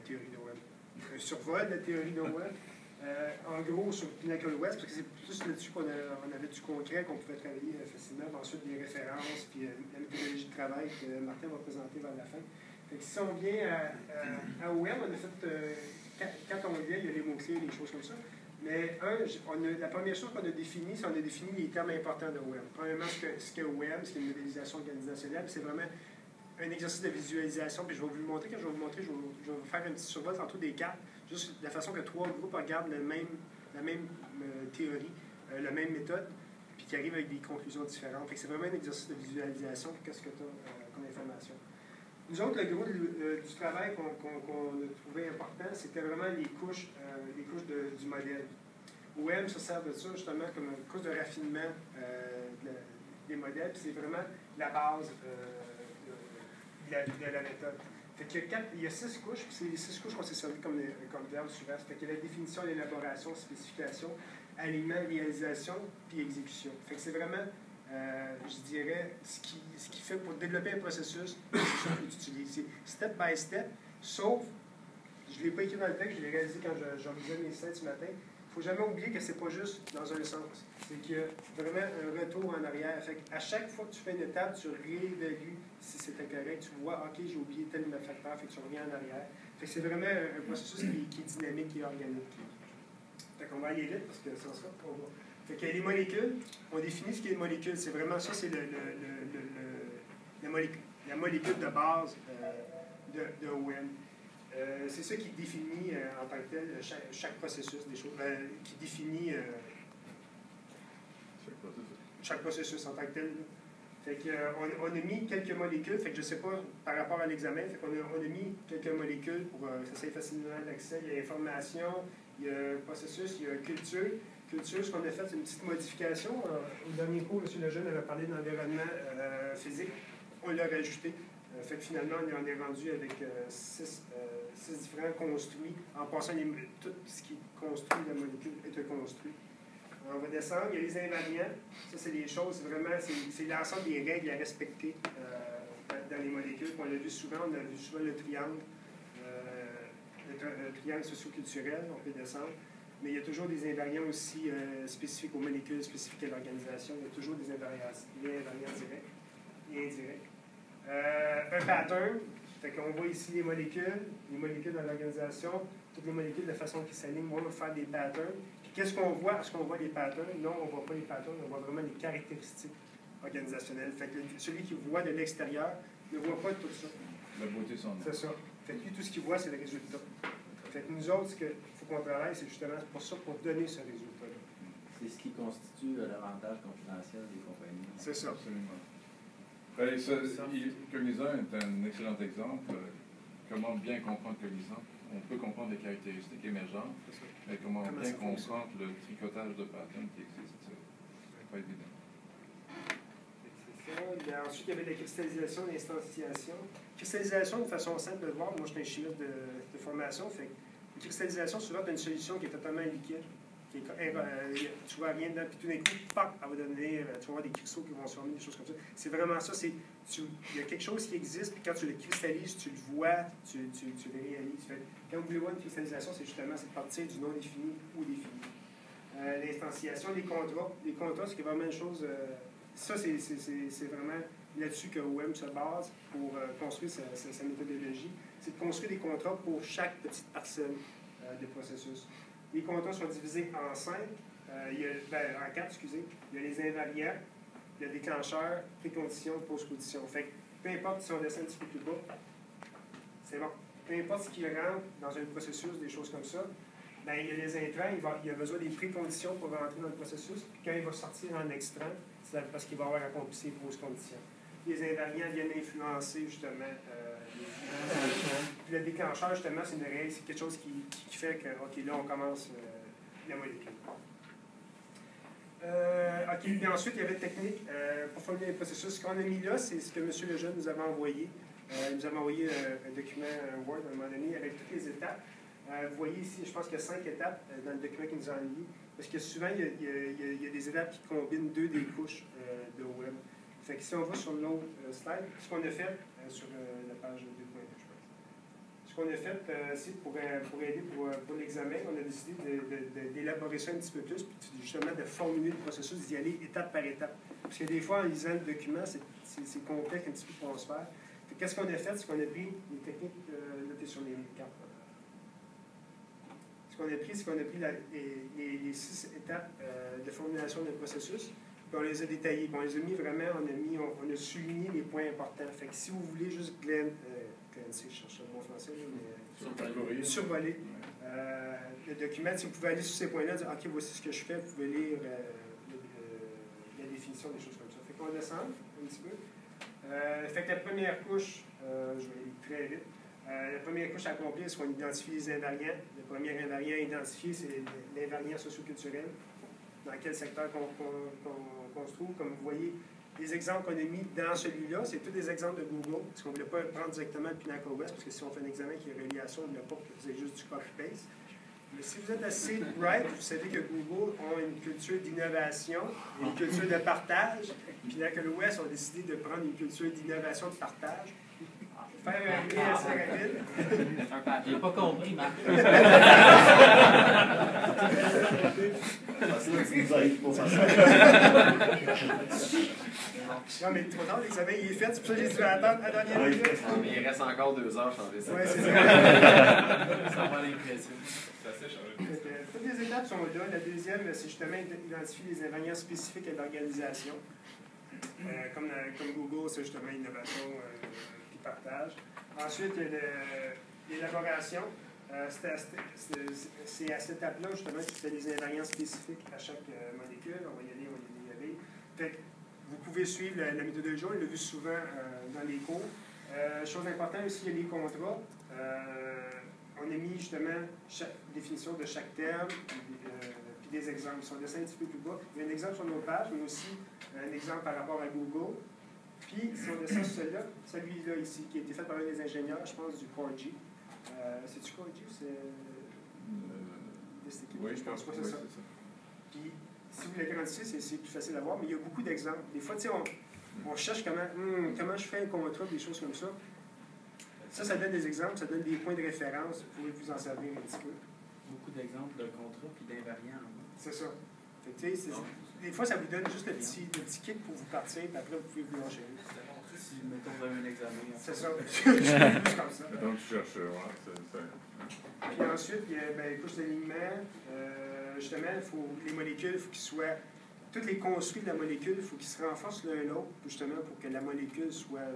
théorie de Webb. Un survol de la théorie de Webb. En gros, sur Pinnacle Web, parce que c'est plus là-dessus qu'on avait du concret, qu'on pouvait travailler facilement. Ensuite, des références, puis la méthodologie de travail que Martin va présenter vers la fin. Fait que si on vient à OM, on a fait, quand on vient, il y a les mots-clés, des choses comme ça. Mais la première chose qu'on a définie, c'est qu'on a défini les termes importants de OM. Premièrement, ce qu'est OM, ce qu'est une modélisation organisationnelle, c'est vraiment un exercice de visualisation, puis je vais vous le montrer. Quand je vais vous montrer, je vais vous faire un petit survol tantôt des cartes, juste de la façon que 3 groupes regardent la même théorie, la même méthode, puis qui arrivent avec des conclusions différentes. C'est vraiment un exercice de visualisation. Qu'est-ce que tu as comme information? Nous autres, le gros du travail qu'on a trouvé important, c'était vraiment les couches du modèle. OM se sert de ça justement comme une couche de raffinement des modèles, puis c'est vraiment la base de la méthode. Fait qu'il il y a 6 couches, puis c'est les 6 couches qu'on s'est servi comme verbe souvent. Fait qu'il y a la définition, l'élaboration, spécification, alignement, réalisation, puis exécution. Fait que c'est vraiment, je dirais, ce qui fait pour développer un processus, c'est ça qu'il faut utiliser. Step by step, sauf, je ne l'ai pas écrit dans le texte, je l'ai réalisé quand j'organisais mes slides ce matin. Il ne faut jamais oublier que ce n'est pas juste dans un sens. C'est qu'il y a vraiment un retour en arrière. Fait à chaque fois que tu fais une étape, tu réévalues si c'était correct. Tu vois, OK, j'ai oublié tel facteur, fait que tu reviens en arrière. Fait que c'est vraiment un processus qui est dynamique, qui est organique. Fait qu'on va aller vite parce que sans ça, on va. Fait qu'il y a les molécules. On définit ce qu'est une molécule. C'est vraiment ça, c'est la molécule de base de OM. C'est ça qui définit en tant que tel chaque processus, des choses, qui définit chaque processus en tant que tel. Fait que, on a mis quelques molécules, fait que je ne sais pas par rapport à l'examen, fait qu'on a mis quelques molécules pour que ça soit facilement l'accès. Il y a information, il y a processus, il y a culture. Culture, ce qu'on a fait, c'est une petite modification. Au dernier cours, M. Lejeune avait parlé d'environnement physique. On l'a rajouté. Fait que finalement, on en est rendu avec 6 différents construits. En passant, tout ce qui construit la molécule est construit. On va descendre. Il y a les invariants. Ça, c'est des choses, vraiment, c'est l'ensemble des règles à respecter dans les molécules. On l'a vu souvent. On a vu souvent le triangle, le triangle socio-culturel. On peut descendre. Mais il y a toujours des invariants aussi spécifiques aux molécules, spécifiques à l'organisation. Il y a toujours des invariants directs et indirects. Un pattern, fait qu'on voit ici les molécules dans l'organisation, toutes les molécules de façon qui s'alignent, on va faire des patterns. Puis qu'est-ce qu'on voit? Est-ce qu'on voit les patterns? Non, on ne voit pas les patterns, on voit vraiment les caractéristiques organisationnelles. Fait que celui qui voit de l'extérieur ne voit pas tout ça. La beauté son nom. C'est ça. Fait que lui, tout ce qu'il voit, c'est le résultat. Fait que nous autres, ce qu'il faut qu'on travaille, c'est justement pour ça, pour donner ce résultat-là. C'est ce qui constitue l'avantage confidentiel des compagnies. C'est ça. Absolument. Cognizant est un excellent exemple. Comment bien comprendre Cognizant? On peut comprendre les caractéristiques émergentes, mais comment bien comprendre le tricotage de patterns qui existe? C'est pas évident. C'est ça. Ensuite, il y avait la cristallisation, l'instanciation. Cristallisation, de façon simple de le voir, moi je suis un chimiste de formation, fait une cristallisation, souvent, tu as une solution qui est totalement liquide. Tu vois rien dedans, puis tout d'un coup, pop, elle va devenir, tu vas avoir des cristaux qui vont se former, des choses comme ça. C'est vraiment ça, il y a quelque chose qui existe, puis quand tu le cristallises, tu le vois, tu le réalises. Fait, quand vous voulez voir une cristallisation, c'est justement cette partie du non défini ou défini. L'instanciation, les contrats, c'est vraiment une chose, ça c'est vraiment là-dessus que OM se base pour construire sa méthodologie. C'est de construire des contrats pour chaque petite parcelle des processus. Les contrats sont divisés en 5, en 4, excusez. Il y a les invariants, le déclencheur, précondition, post-condition. Fait que peu importe si on descend un petit peu plus bas, c'est bon. Peu importe ce qui rentre dans un processus, des choses comme ça, bien, il y a les intrants, il y a besoin des préconditions pour rentrer dans le processus. Puis quand il va sortir en extrant, c'est parce qu'il va avoir accompli ses post-conditions. Les invariants viennent influencer justement puis le déclencheur, justement, c'est une règle, c'est quelque chose qui fait que, OK, là, on commence la molécule. OK, puis ensuite, il y avait une technique pour formuler les processus. Ce qu'on a mis là, c'est ce que M. Lejeune nous avait envoyé. Il nous avait envoyé un document Word à un moment donné avec toutes les étapes. Vous voyez ici, je pense qu'il y a 5 étapes dans le document qu'il nous a envoyé. Parce que souvent, il y a des étapes qui combinent 2 des couches de OM. Fait que si on va sur l'autre slide, ce qu'on a fait sur la page 2.2, je pense. Ce qu'on a fait, c'est pour aider pour l'examen, on a décidé d'élaborer ça un petit peu plus, puis justement de formuler le processus, d'y aller étape par étape. Parce que des fois, en lisant le document, c'est complexe un petit peu pour se faire. Qu'est-ce qu'on a fait? C'est qu'on a pris les techniques notées sur les cartes. Ce qu'on a pris, c'est qu'on a pris les 6 étapes de formulation d'un processus, puis on les a détaillées. Puis on les a mis vraiment, on a souligné les points importants. Fait que si vous voulez juste je cherche le mot français, mais survoler le document, si vous pouvez aller sur ces points-là, dire OK, voici ce que je fais, vous pouvez lire la définition des choses comme ça. Fait qu'on descend un petit peu. Fait que la première couche, je vais aller très vite. La première couche à accomplir, c'est qu'on identifie les invariants. Le premier invariant identifié, c'est l'invariant socioculturel. Dans quel secteur qu'on se trouve. Comme vous voyez, les exemples qu'on a mis dans celui-là, c'est tous des exemples de Google, parce qu'on ne voulait pas prendre directement le Pinnacle West, parce que si on fait un examen qui est relié à ça, on ne voulait pas que vous ayez juste du copy-paste. Mais si vous êtes assez bright, vous savez que Google a une culture d'innovation, une culture de partage. Pinnacle West a décidé de prendre une culture d'innovation de partage. Faire un lien assez rapide. J'ai pas compris, Marc. Non, mais trop tard, l'examen il est fait, c'est pour ça que j'ai dû attendre à la dernière minute. Mais il reste encore 2 heures changer ça. Oui, c'est ça. Ça va l'impression. Toutes les étapes sont là. La deuxième, c'est justement identifier les invariants spécifiques à l'organisation. Comme Google, c'est justement innovation et partage. Ensuite, il y a l'élaboration. C'est à cette étape-là, justement, que tu as des invariants spécifiques à chaque molécule. On va y aller. Fait que vous pouvez suivre la méthodologie, on l'a vu souvent dans les cours. Chose importante aussi, il y a les contrats. On a mis justement chaque définition de chaque terme, puis des exemples. Si on descend un petit peu plus bas, il y a un exemple sur notre page, mais aussi un exemple par rapport à Google. Puis, si on descend sur celui-là ici, qui a été fait par un des ingénieurs, je pense, du Corgi. C'est-tu Corgi ou c'est... Oui, je pense pas que c'est ça. Puis, si vous l'agrandissez, c'est plus facile à voir, mais il y a beaucoup d'exemples. Des fois, tu sais, on cherche comment je fais un contrat, des choses comme ça. Ça donne des exemples, ça donne des points de référence. Vous pouvez vous en servir un petit peu. Beaucoup d'exemples de contrats puis d'invariants. C'est ça. Fait que, des fois, ça vous donne juste le petit kit pour vous partir, puis après, vous pouvez vous enchaîner. Si, mettons, vous avez un examen. C'est ça. Juste comme ça. Donc, tu cherches, ouais, Puis ensuite, il y a les couches d'alignement. Justement, les molécules, il faut qu'ils soient... Tous les construits de la molécule, il faut qu'ils se renforcent l'un l'autre, justement, pour que la molécule soit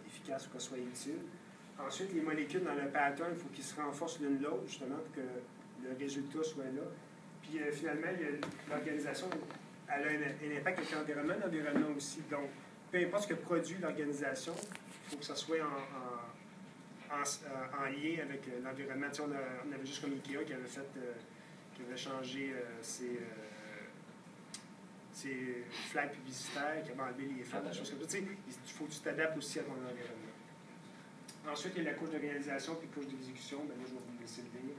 efficace ou qu'elle soit utile. Ensuite, les molécules dans le pattern, il faut qu'ils se renforcent l'une l'autre, justement, pour que le résultat soit là. Puis finalement, l'organisation, elle a un impact avec l'environnement. L'environnement aussi. Donc, peu importe ce que produit l'organisation, il faut que ça soit en lien avec l'environnement. Tu sais, on avait juste comme IKEA qui avait changé ses flags publicitaires, qui avait enlevé les flags, des choses comme ça. Tu sais, il faut que tu t'adaptes aussi à ton environnement. Ensuite, il y a la couche de réalisation puis la couche d'exécution. Bien là, je vais vous laisser le lire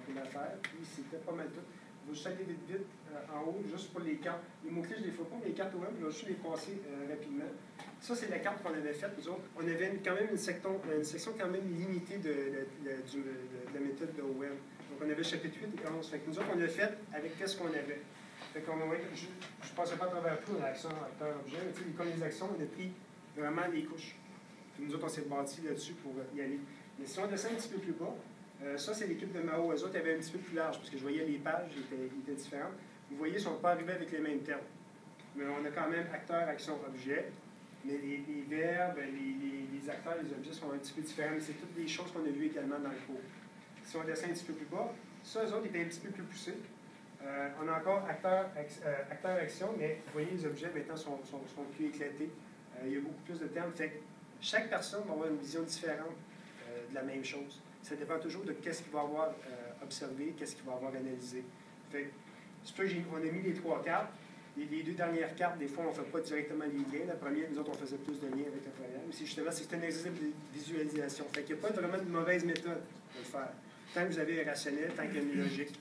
pour la faire. Puis, c'était pas mal tout. Je vais juste aller vite en haut, juste pour les cartes. Les mots-clés, je ne les ferai pas, mais les cartes web, je vais juste les passer rapidement. Ça, c'est la carte qu'on avait faite, nous autres. On avait quand même une section quand même limitée de la méthode de web. Donc, on avait chapitre 8 et 11. Fait que nous autres, on l'a fait avec qu'est-ce qu'on avait. Fait qu'on je ne passais pas à travers tout, l'action, acteur, objet, mais comme les actions, on a pris vraiment les couches. Puis nous autres, on s'est bâtis là-dessus pour y aller. Mais si on descend un petit peu plus bas, ça, c'est l'équipe de Mao. Eux autres, ils avaient un petit peu plus large, parce que je voyais les pages, ils étaient différentes. Vous voyez, ils ne sont pas arrivés avec les mêmes termes. Mais on a quand même acteur, action, objet. Mais les verbes, les acteurs, les objets sont un petit peu différents. Mais c'est toutes des choses qu'on a vues également dans le cours. Si on descend un petit peu plus bas, ça, eux autres, étaient un petit peu plus poussés. On a encore acteur, action, mais vous voyez, les objets maintenant sont plus éclatés. Il y a beaucoup plus de termes. Fait que chaque personne va avoir une vision différente de la même chose. Ça dépend toujours de qu'est-ce qu'il va avoir observé, qu'est-ce qu'il va avoir analysé. Fait c'est pour ça qu'on a mis les 3 cartes. Les 2 dernières cartes, des fois, on ne fait pas directement les liens. La première, nous autres, on faisait plus de liens avec la première. Mais c'est justement, c'est un exercice de visualisation. Fait qu'il n'y a pas vraiment de mauvaise méthode de le faire. Tant que vous avez un rationnel, tant qu'il y a une logique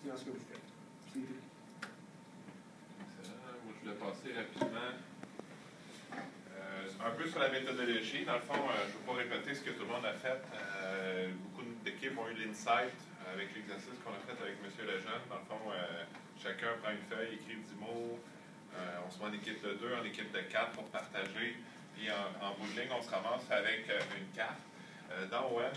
dans ce que vous faites. Excellent. Moi, je voulais passer rapidement. Un peu sur la méthodologie. Dans le fond, je ne veux pas répéter ce que tout le monde a fait. Beaucoup d'équipes ont eu l'insight avec l'exercice qu'on a fait avec M. Lejeune. Dans le fond, chacun prend une feuille, écrit 10 mots. On se met en équipe de 2, en équipe de 4 pour partager. Puis en bout de ligne, on se ramasse avec une carte. Dans OM,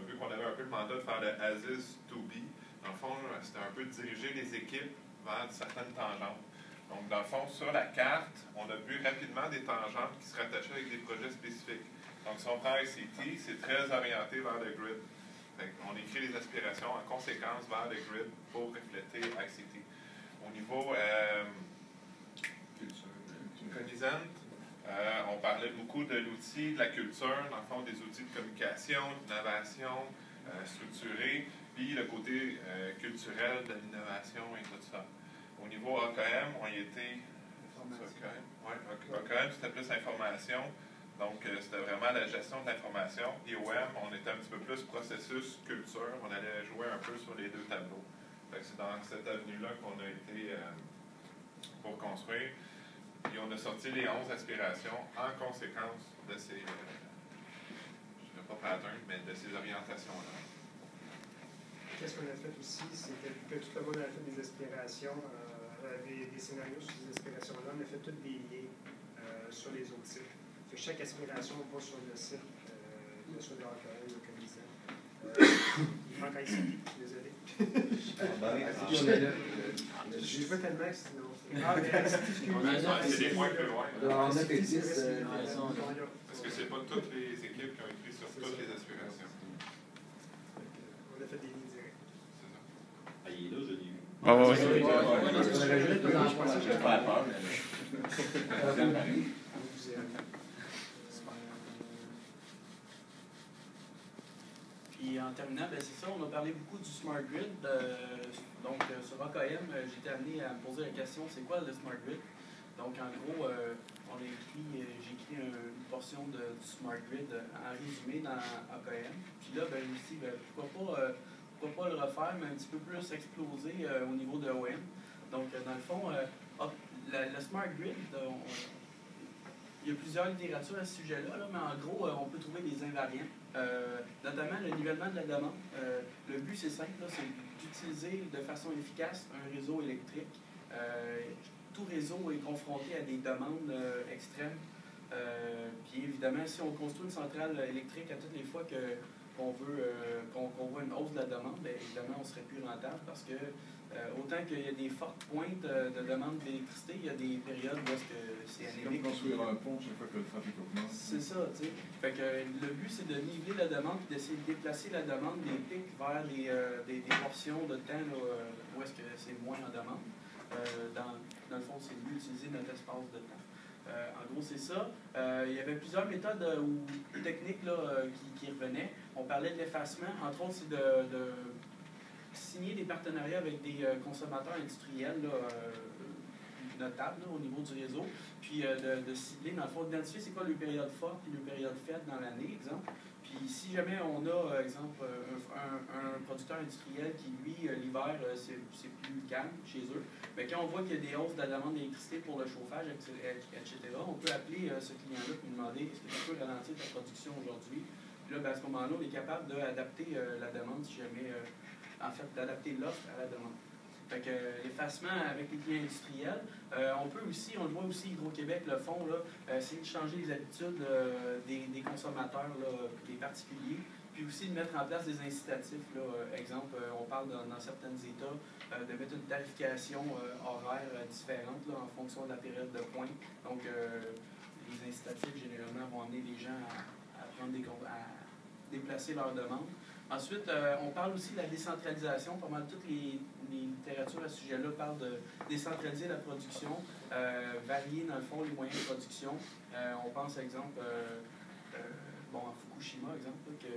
vu qu'on avait un peu le mandat de faire le as is to be, dans le fond, c'était un peu de diriger les équipes vers certaines tangentes. Donc, dans le fond, sur la carte, on a vu rapidement des tangentes qui se rattachaient avec des projets spécifiques. Donc, si on prend ICT, c'est très orienté vers le grid. On écrit les aspirations en conséquence vers le grid pour refléter ICT. Au niveau Cognizant, on parlait beaucoup de l'outil, de la culture, dans le fond, des outils de communication, d'innovation structurée, puis le côté culturel de l'innovation et tout ça. Au niveau AKM, on y était. AKM, c'était plus information. Donc, c'était vraiment la gestion de l'information. Et OM, on était un petit peu plus processus, culture. On allait jouer un peu sur les deux tableaux. C'est dans cette avenue-là qu'on a été pour construire. Puis, on a sorti les 11 aspirations en conséquence de ces, je ne dirais pas patterns, mais de ces orientations-là. Qu'est-ce qu'on a fait aussi, c'est que tout le monde a fait des aspirations, des scénarios sur ces aspirations-là. On a fait tous des liens sur les autres sites. Fait que chaque aspiration va sur le site, soit de l'AKM, le Cognizant. Il manque ICT, désolé. Je veux tellement que sinon. C'est des points plus loin. On a fait 10. Parce que c'est pas toutes les équipes qui ont écrit sur toutes les aspirations. On a fait des lignes directes. C'est ça. Ah, il est là, je l'ai vu. Ah oui, Je vais pas peur, mais. Puis en terminant, c'est ça, on a parlé beaucoup du Smart Grid. Donc sur AKM, j'ai été amené à me poser la question, c'est quoi le Smart Grid? Donc en gros, j'ai écrit une portion du Smart Grid en résumé dans AKM. Puis là, je me suis dit, pourquoi pas le refaire, mais un petit peu plus exploser au niveau de OM. Donc dans le fond, le Smart Grid, il y a plusieurs littératures à ce sujet-là, mais en gros, on peut trouver des invariants, notamment le nivellement de la demande. Le but, c'est simple, c'est d'utiliser de façon efficace un réseau électrique. Tout réseau est confronté à des demandes extrêmes. Puis évidemment, si on construit une centrale électrique à toutes les fois qu'on voit une hausse de la demande, évidemment, on ne serait plus rentable parce que autant qu'il y a des fortes pointes de demande d'électricité, il y a des périodes où c'est anémique. Comme construire un pont chaque fois que le trafic augmente. C'est ça, tu sais. Fait que le but, c'est de niveler la demande et d'essayer de déplacer la demande des pics vers des portions de temps là, où est-ce que c'est moins en demande. Dans le fond, c'est mieux d'utiliser notre espace de temps. En gros, c'est ça. Il y avait plusieurs méthodes ou techniques là, qui revenaient. On parlait de l'effacement. Entre autres, c'est de signer des partenariats avec des consommateurs industriels là, notables là, au niveau du réseau, puis de cibler, dans le fond, d'identifier c'est quoi les périodes fortes et les périodes faibles dans l'année, exemple. Puis si jamais on a, exemple, un producteur industriel qui, lui, l'hiver, c'est plus calme chez eux, bien, quand on voit qu'il y a des hausses de la demande d'électricité pour le chauffage, etc., on peut appeler ce client-là et lui demander est-ce que tu peux ralentir ta production aujourd'hui. Puis là, à ce moment-là, on est capable d'adapter la demande si jamais, d'adapter l'offre à la demande. Fait que l'effacement avec les clients industriels, on peut aussi, on le voit aussi, Hydro-Québec le font, essayer de changer les habitudes des consommateurs, là, des particuliers, puis aussi de mettre en place des incitatifs. Là, exemple, on parle dans certains États de mettre une tarification horaire différente là, en fonction de la période de pointe. Donc, les incitatifs, généralement, vont amener les gens à déplacer leurs demandes. Ensuite, on parle aussi de la décentralisation. Pas mal toutes les littératures à ce sujet-là parlent de décentraliser la production, varier, dans le fond, les moyens de production. On pense, par exemple, à Fukushima, exemple, que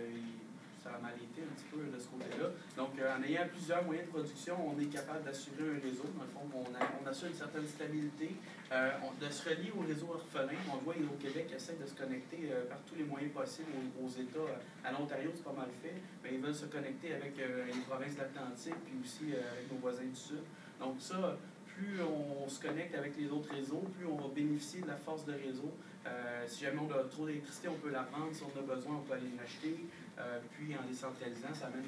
ça a mal été un petit peu de ce côté-là. Donc, en ayant plusieurs moyens de production, on est capable d'assurer un réseau. Dans le fond, on assure une certaine stabilité, de se relier au réseau orphelin. On le voit, Hydro-Québec essaie de se connecter par tous les moyens possibles aux États. À l'Ontario, c'est pas mal fait, mais ils veulent se connecter avec les provinces de l'Atlantique, puis aussi avec nos voisins du Sud. Donc ça, plus on se connecte avec les autres réseaux, plus on va bénéficier de la force de réseau Si jamais on a trop d'électricité, on peut la prendre. Si on a besoin, on peut aller l'acheter. Puis en décentralisant, ça amène